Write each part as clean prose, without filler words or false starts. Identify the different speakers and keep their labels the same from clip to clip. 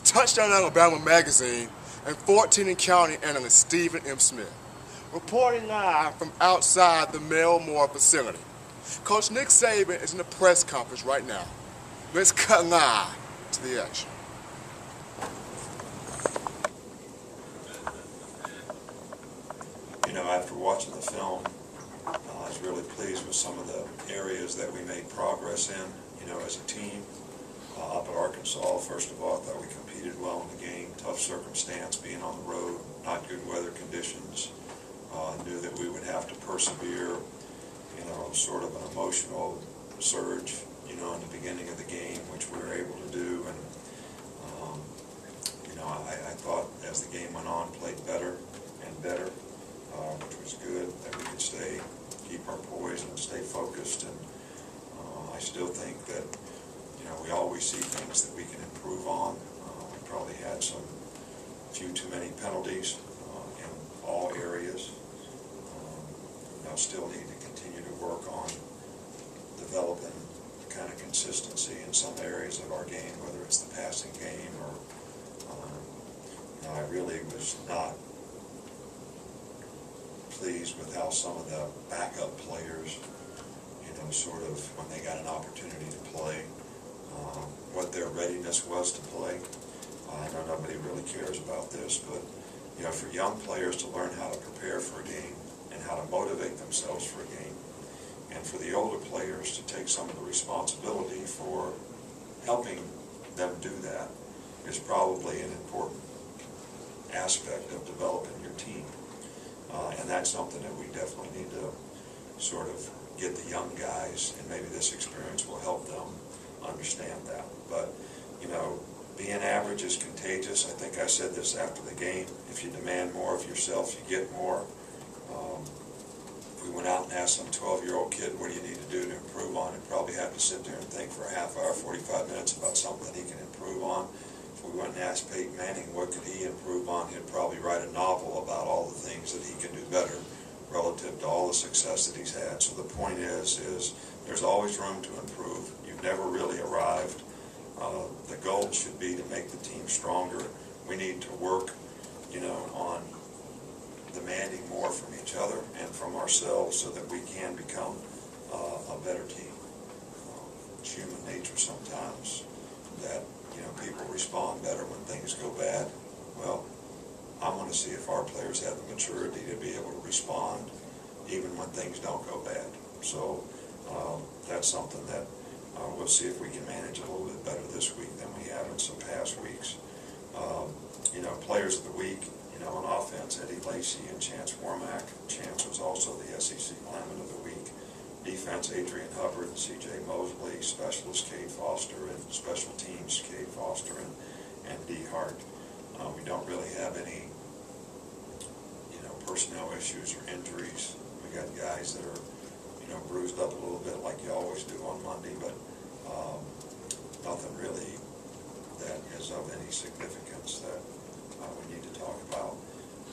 Speaker 1: Touchdown Alabama magazine, and 14 and counting analyst Stephen M. Smith. Reporting live from outside the Melmore facility. Coach Nick Saban is in the press conference right now. Let's cut live to the action.
Speaker 2: You know, after watching the film, I was really pleased with some of the areas that we made progress in, you know, as a team. Up at Arkansas, first of all, I thought we competed well in the game. Tough circumstance, being on the road, not good weather conditions. Knew that we would have to persevere, you know, sort of an emotional surge, you know, in the beginning of the game, which we were able to do. And, you know, I thought as the game went on, played better and better, which was good, that we could keep our poise and stay focused. And I still think that, you know, we always see things that we can improve on. We probably had few too many penalties in all areas. Still need to continue to work on developing the kind of consistency in some areas of our game, whether it's the passing game or, you know, I really was not pleased with how some of the backup players, you know, sort of when they got an opportunity to play, what their readiness was to play. I know nobody really cares about this, but, you know, for young players to learn how to prepare for a game and how to motivate themselves for a game, and for the older players to take some of the responsibility for helping them do that is probably an important aspect of developing your team. And that's something that we definitely need to sort of get the young guys, and maybe this experience will help them understand that. But, you know, being average is contagious. I think I said this after the game. If you demand more of yourself, you get more. If we went out and asked some 12-year-old kid, what do you need to do to improve on, he'd probably have to sit there and think for a half hour, 45 minutes about something that he can improve on. If we went and asked Peyton Manning what could he improve on, he'd probably write a novel about all the things that he can do better relative to all the success that he's had. So the point is there's always room to improve. You've never really arrived. The goal should be to make the team stronger. We need to work, you know, on demanding more from each other and from ourselves so that we can become a better team. It's human nature sometimes that, you know, people respond better when things go bad. Well, I want to see if our players have the maturity to be able to respond even when things don't go bad. So that's something that we'll see if we can manage a little bit better this week than we have in some past weeks. You know, players of the week, you know, on offense, Eddie Lacy and Chance Warmack. Chance was also the SEC Lineman of the Week. Defense, Adrian Hubbard and C.J. Mosley. Specialist, Cade Foster, and special teams, Cade Foster and D. Hart. We don't really have any, you know, personnel issues or injuries. We got guys that are, you know, bruised up a little bit like you always do on Monday, but nothing really that is of any significance that we need to talk about.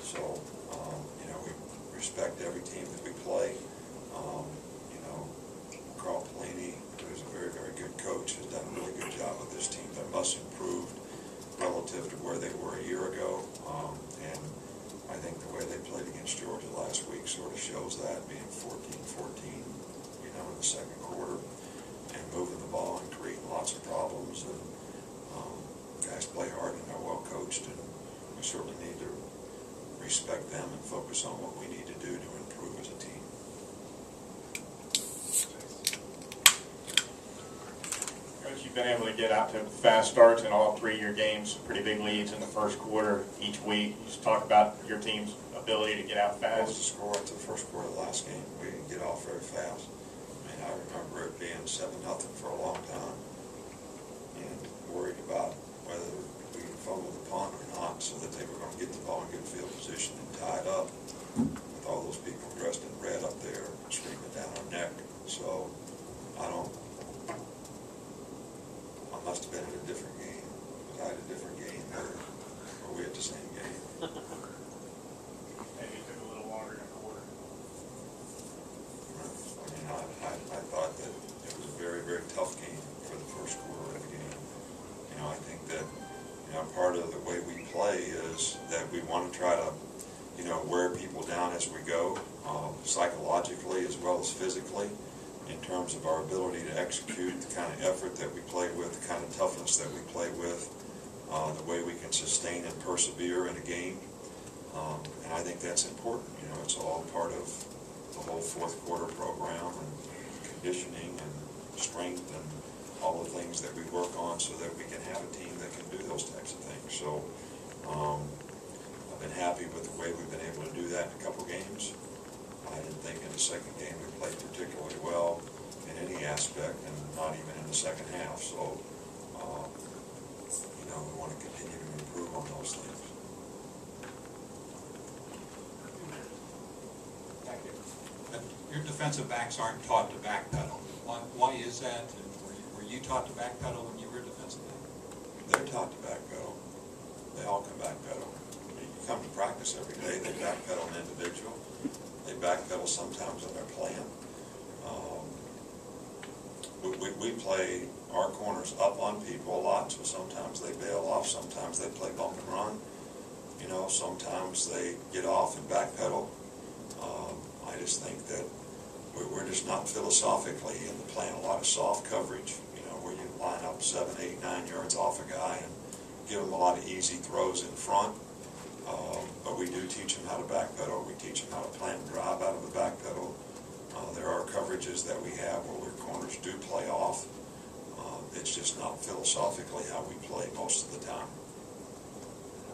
Speaker 2: So, you know, we respect every team that we play. You know, Carl Pelini, who's a very, very good coach, has done a really good job with this team. They're much improved relative to where they were a year ago. And I think the way they played against Georgia last week sort of shows that, being 14-14, you know, in the second quarter, and moving the ball and creating lots of problems. And guys play hard and they're well coached, and we certainly need to respect them and focus on what we need to do to improve as a team.
Speaker 3: Coach, you've been able to get out to fast starts in all three of your games, pretty big leads in the first quarter each week. You just talk about your team's ability to get out fast.
Speaker 2: What was the score at the first quarter of the last game? We didn't get off very fast. I mean, I remember it being 7-0 for a long time, and worried about whether we could fumble the punt or not, so that they were going to get the ball in good field position and tie it up with all those people dressed in red up there screaming down our neck. So I must have been in a different game. Was I at a different game, or were we at the same game?
Speaker 3: Maybe it took a little longer than a quarter.
Speaker 2: I mean, I thought that it was a very, very tough game for the first quarter of the game. You know, I think that, you know, part of the way we play is that we want to try to, wear people down as we go, psychologically as well as physically, in terms of our ability to execute, the kind of effort that we play with, the kind of toughness that we play with, the way we can sustain and persevere in a game. And I think that's important. It's all part of the whole fourth quarter program and conditioning and strength and all the things that we work on so that we can have a team that can do those types of things. So I've been happy with the way we've been able to do that in a couple games. I didn't think in the second game we played particularly well in any aspect, and not even in the second half. So, we want to continue to improve on those things.
Speaker 4: Thank you. But your defensive backs aren't taught to backpedal. Why is that? And were you taught to backpedal when you were a defensive back?
Speaker 2: They're taught to backpedal. They all can backpedal. You come to practice every day, they backpedal an individual. They backpedal sometimes in their plan. We play our corners up on people a lot, so sometimes they bail off, sometimes they play bump and run. Sometimes they get off and backpedal. I just think that we're just not philosophically in the plan. A lot of soft coverage, where you line up 7, 8, 9 yards off a guy and give them a lot of easy throws in front. But we do teach them how to backpedal. We teach them how to plant and drive out of the backpedal. There are coverages that we have where corners do play off. It's just not philosophically how we play most of the time.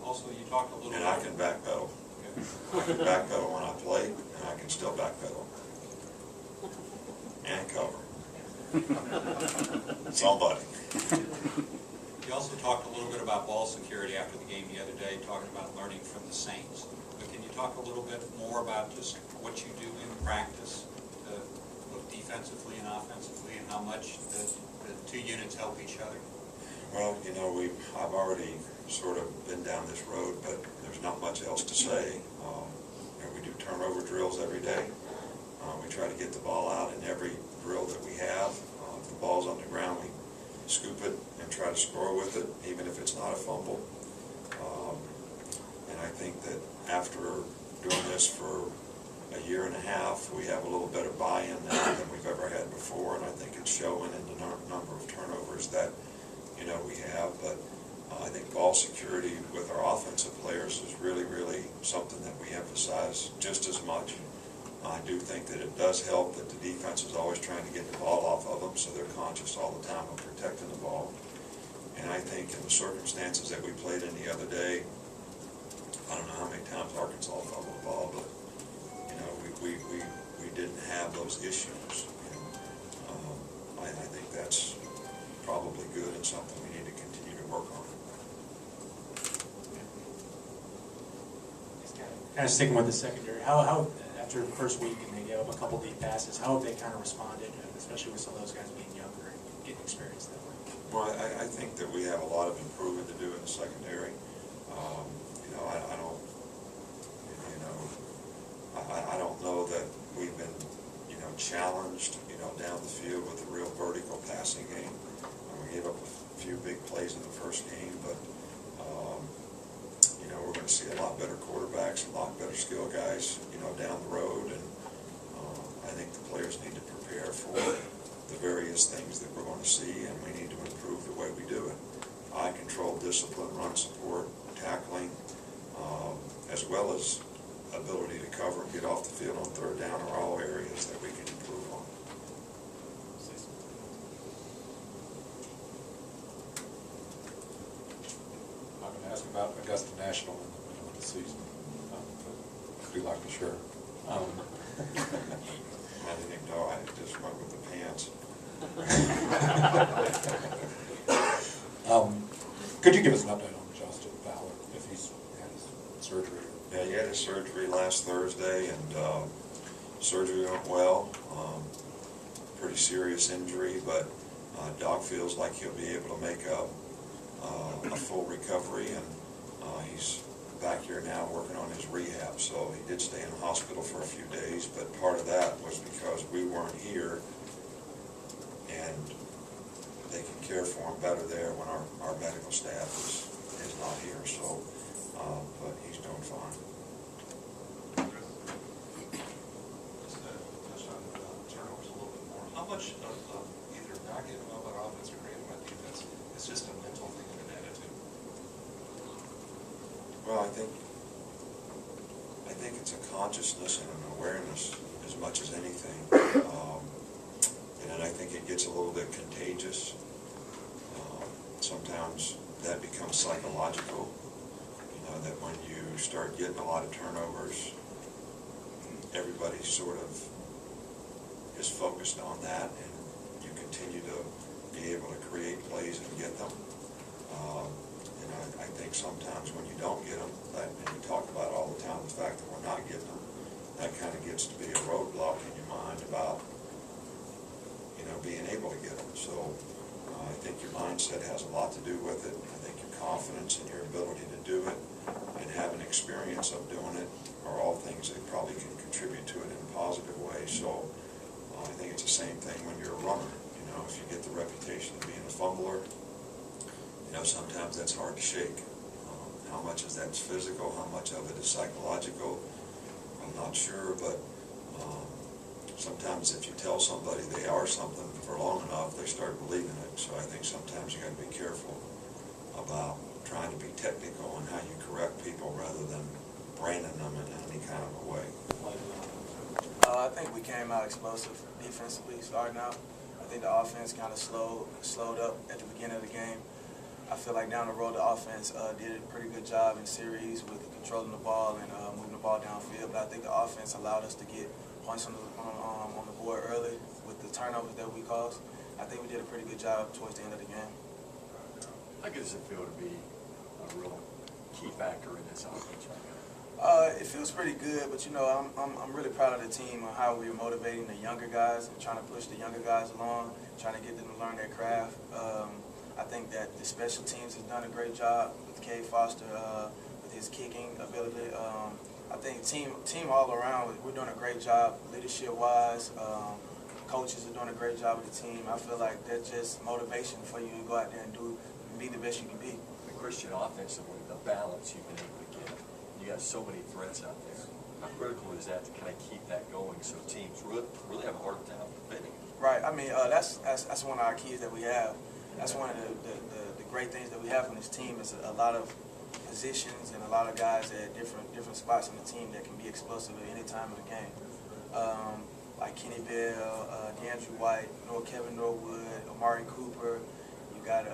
Speaker 4: Also, you talked a little bit.
Speaker 2: And I can backpedal. I can backpedal when I play, and I can still backpedal. And cover. Somebody.
Speaker 4: You also talked a little bit about ball security after the game the other day, talking about learning from the Saints. But can you talk a little bit more about just what you do in practice, both defensively and offensively, and how much the two units help each other?
Speaker 2: Well, I've already sort of been down this road, but there's not much else to say. We do turnover drills every day. We try to get the ball out in every drill that we have. If the ball's on the ground, we scoop it and try to score with it, even if it's not a fumble. And I think that after doing this for a year and a half, we have a little better buy-in now than we've ever had before, and I think it's showing in the number of turnovers that we have. But I think ball security with our offensive players is really, really something that we emphasize just as much. I do think that it does help that the defense is always trying to get the ball off of them, so they're conscious all the time of protecting the ball. And I think in the circumstances that we played in the other day, I don't know how many times Arkansas fumbled the ball, but we didn't have those issues. And I think that's probably good and something we need to continue to work on.
Speaker 5: Kind of sticking with the secondary, how after the first week and they gave up a couple deep passes, how have they kind of responded, especially with some of those guys being younger and getting experience that way?
Speaker 2: Well, I think that we have a lot of improvement to do in the secondary. I don't know that we've been, challenged, down the field with a real vertical passing game. We gave up a few big plays in the first game, but we're going to see a lot better quarterbacks, a lot better skill guys, down the road, and I think the players need to prepare for the various things that we're going to see, and we need to improve the way we do it. Eye control, discipline, run support, tackling, as well as ability to cover and get off the field on third down are all areas that we can improve on.
Speaker 6: I'm going to ask about Augusta National in the middle of the season. But do like to share.
Speaker 2: I didn't even know I just went with the pants.
Speaker 6: Could you give us an update on Justin Fowler, if he's had his surgery?
Speaker 2: Yeah, he had his surgery last Thursday, and surgery went well. Pretty serious injury, but Doc feels like he'll be able to make a full recovery, and he's back here now working on his rehab. So he did stay in the hospital for a few days, but part of that was because we weren't here, and they can care for him better there when our medical staff is not here. So, but he's doing fine.
Speaker 7: Just to touch on turnovers a little bit more. How much of either not getting well by offense or great by defense is just a mental thing and an attitude?
Speaker 2: Well, I think it's a consciousness and an awareness as much as anything. And I think it gets a little bit contagious. Sometimes that becomes psychological. You know, that when you start getting a lot of turnovers, everybody sort of is focused on that, and you continue to be able to create plays and get them. And I think sometimes when you don't get them, and you talk about all the time the fact that we're not getting them, that kind of gets to be a roadblock in your mind about, you know, being able to get them. So I think your mindset has a lot to do with it. I think your confidence and your ability to do it and have an experience of doing it are all things that probably can contribute to it in a positive way. So I think it's the same thing when you're a runner. You know, if you get the reputation of being a fumbler, you know, sometimes that's hard to shake. How much of that's physical, how much of it is psychological, I'm not sure, but sometimes if you tell somebody they are something for long enough, they start believing it. So I think sometimes you got to be careful about trying to be technical in how you correct people rather than branding them in any kind of a way.
Speaker 8: I think we came out explosive defensively starting out. I think the offense kind of slowed up at the beginning of the game. I feel like down the road the offense did a pretty good job in series with controlling the ball and moving the ball downfield. But I think the offense allowed us to get points on the board early with the turnovers that we caused. I think we did a pretty good job towards the end of the game.
Speaker 9: How good does it feel to be a real key factor in this offense right now?
Speaker 8: It feels pretty good, but you know, I'm really proud of the team on how we're motivating the younger guys and trying to push the younger guys along, trying to get them to learn their craft. I think that the special teams has done a great job with Kay Foster with his kicking ability. I think team all around, we're doing a great job leadership-wise. Coaches are doing a great job with the team. I feel like that's just motivation for you to go out there and be the best you can be.
Speaker 9: The Christian offensively, the balance you've been able to get, you got so many threats out there. How critical is that to kind of keep that going so teams really have a hard time defending it?
Speaker 8: Right. I mean, that's one of our keys that we have. That's one of the great things that we have on this team is a lot of positions and a lot of guys at different spots on the team that can be explosive at any time of the game. Like Kenny Bell, DeAndre White, Kevin Norwood, Amari Cooper. You got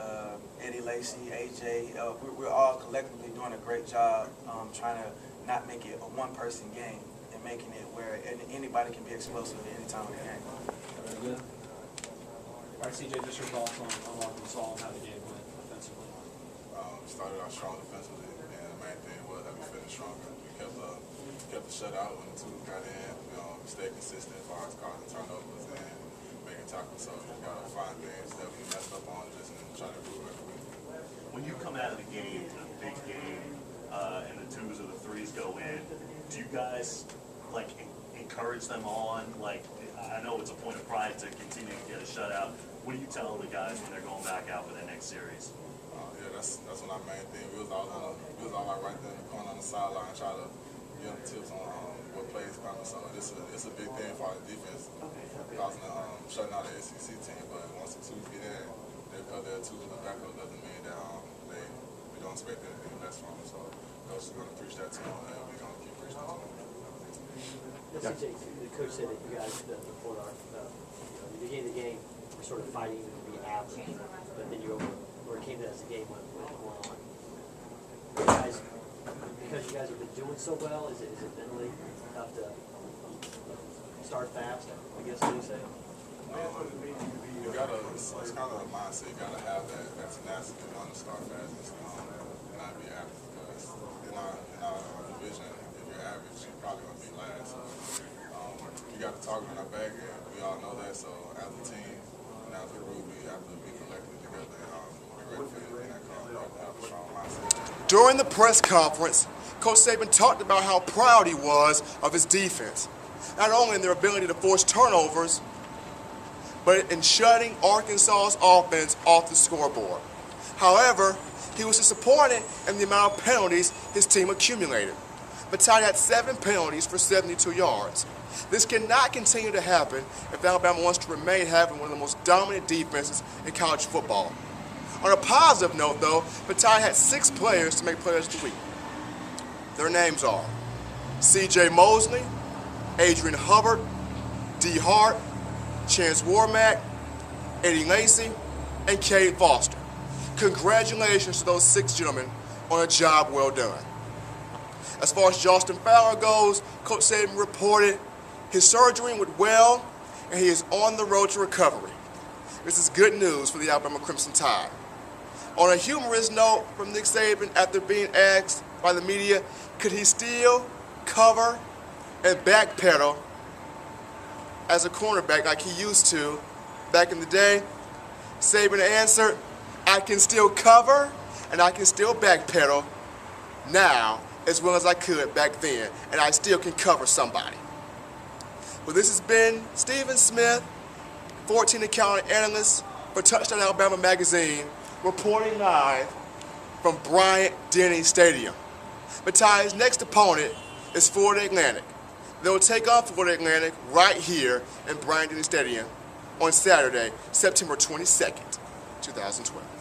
Speaker 8: Eddie Lacy, AJ. We're all collectively doing a great job trying to not make it a one-person game and making it where anybody can be explosive at any time of the game.
Speaker 5: Very good. All right, CJ, just your thoughts on what we saw and how the game went offensively.
Speaker 10: Started out strong defensively, and the main thing was that we finished stronger. We kept the shutout when the two got in. We stayed consistent as far as causing turnovers and making tackles. So we got to find things that we messed up on just and try to improve every week.
Speaker 11: When you come out of the game, a big game, and the twos or the threes go in, do you guys like encourage them on? Like, I know it's a point of pride to continue to get a shutout. What do you tell the guys when they're going back out for their next series?
Speaker 10: Yeah, that's one of our main thing. We was all like right there in the corner on the sideline, try to give them tips on what plays coming. So it's a big thing for our defense, causing shutting out the SEC team. But once the twos get in, because they're twos in the backup doesn't mean that we don't expect anything less from them. So coach is going to preach that to them, and we're going to keep preaching that to them.
Speaker 12: CJ, the coach said that you guys, before the beginning of the game, were sort of fighting to be average, but then where it came to as the game went on. Guys, because you guys have been doing so well, is it mentally tough to start fast? I guess what you say.
Speaker 10: You gotta. It's kind of a mindset. You gotta have that tenacity to want to start fast and not be average. Because in our division, if you're average, you're probably gonna be last. So you got the target in our back, and we all know that. So as a team and as a group, we have to be collectively together and be ready for anything that comes. We have to have a strong mindset.
Speaker 1: During the press conference, Coach Saban talked about how proud he was of his defense, not only in their ability to force turnovers, but in shutting Arkansas's offense off the scoreboard. However, He was disappointed in the amount of penalties his team accumulated. Battaglia had 7 penalties for 72 yards. This cannot continue to happen if Alabama wants to remain having one of the most dominant defenses in college football. On a positive note, though, Battaglia had 6 players to make Players of the Week. Their names are C.J. Mosley, Adrian Hubbard, D. Hart, Chance Warmack, Eddie Lacy, and Cade Foster. Congratulations to those 6 gentlemen on a job well done. As far as Justin Fowler goes, Coach Saban reported his surgery went well and he is on the road to recovery. This is good news for the Alabama Crimson Tide. On a humorous note from Nick Saban, after being asked by the media, could he still cover and backpedal as a cornerback like he used to back in the day, Saban answered, I can still cover and I can still backpedal now as well as I could back then, and I still can cover somebody. Well, this has been Stephen Smith, 14 and counting analyst for Touchdown Alabama Magazine, reporting live from Bryant-Denny Stadium. Battaglia's next opponent is Florida Atlantic. They'll take on Florida Atlantic right here in Bryant-Denny Stadium on Saturday, September 22nd, 2012.